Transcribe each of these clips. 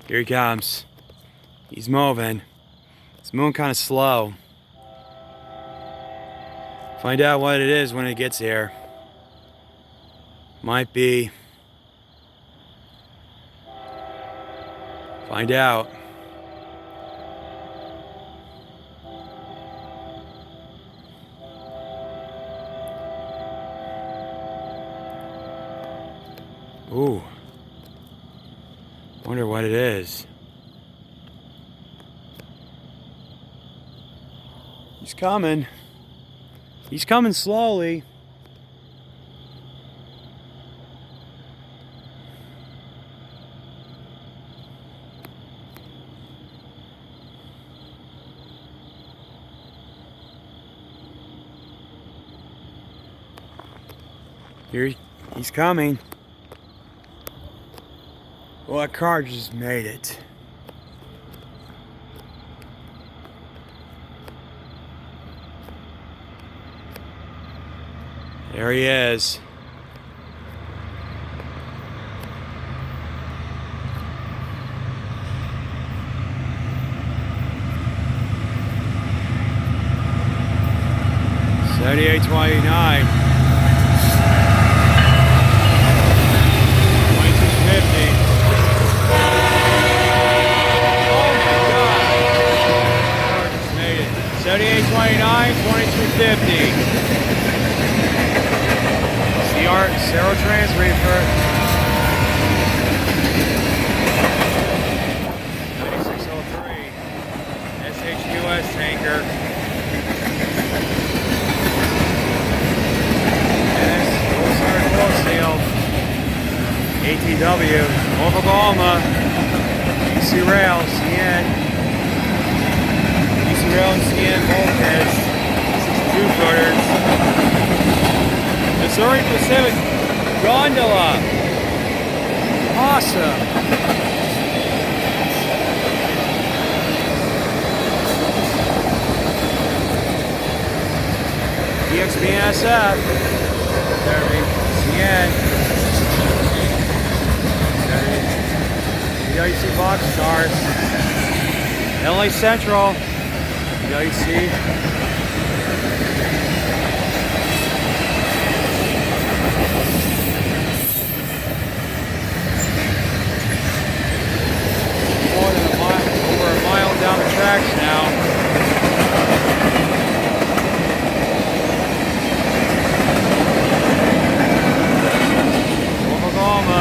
Here he comes. He's moving. He's moving kind of slow. Find out what it is when it gets here. Might be. Find out. Ooh. Wonder what it is. He's coming. He's coming slowly. Here he's coming. Well, that car just made it. There he is. $78.29. $78.29, $22.50. Zero trans reefer. 9603. SHUS tanker. Full seal. ATW. Oklahoma. DC rail. CN. Rail and CN bulkheads, 62 footers. Missouri Pacific gondola. Awesome. BNSF. CN. DOU box stars. LA Central. DOU. More than a mile, over a mile down the tracks now. Oklahoma.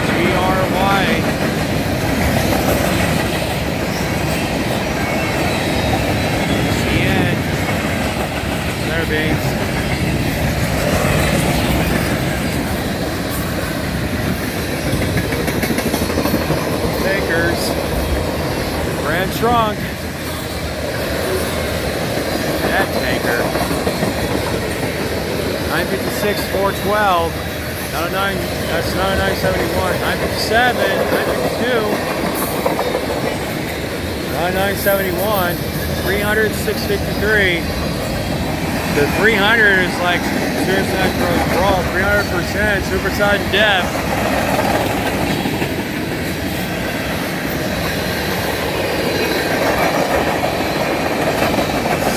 GRY. Beans. Takers. Grand trunk. That tanker. 956, 412. Not a 9. That's not a 971. 957, 952. Not a 971. 300, 653. The 300 is like seriously not brawl, 300%, super sudden death.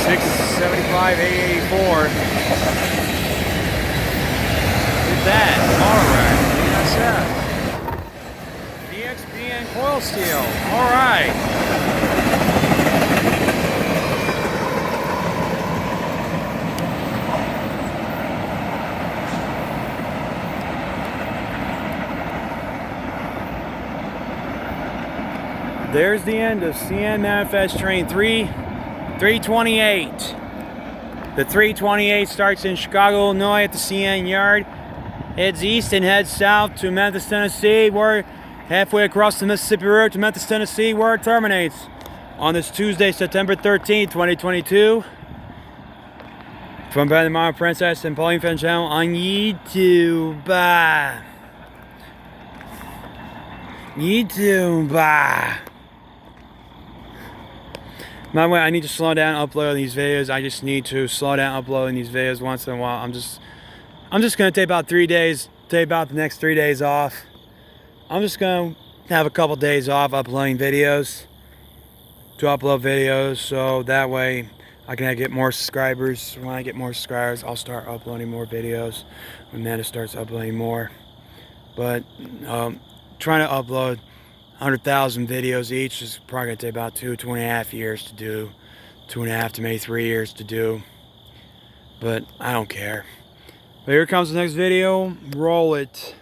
$675, $884. Look at that, alright, BNSF. DXBN coil steel, alright. There's the end of CN Manifest Train 328. The 328 starts in Chicago, Illinois at the CN yard, heads east and heads south to Memphis, Tennessee, where halfway across the Mississippi River to Memphis, Tennessee, where it terminates on this Tuesday, September 13th, 2022. From by the Mama Princess and Pauline Fan Channel on YouTube. By the way, I need to slow down uploading these videos. I just need to slow down uploading these videos once in a while. I'm just gonna take about 3 days take about the next 3 days off. I'm just gonna have a couple days off uploading videos, to upload videos, so that way I can get more subscribers. When I get more subscribers, I'll start uploading more videos when Amanda starts uploading more. But trying to upload 100,000 videos each is probably gonna take about 2.5 years to do, 2.5 to maybe 3 years to do. But I don't care. But here comes the next video. Roll it.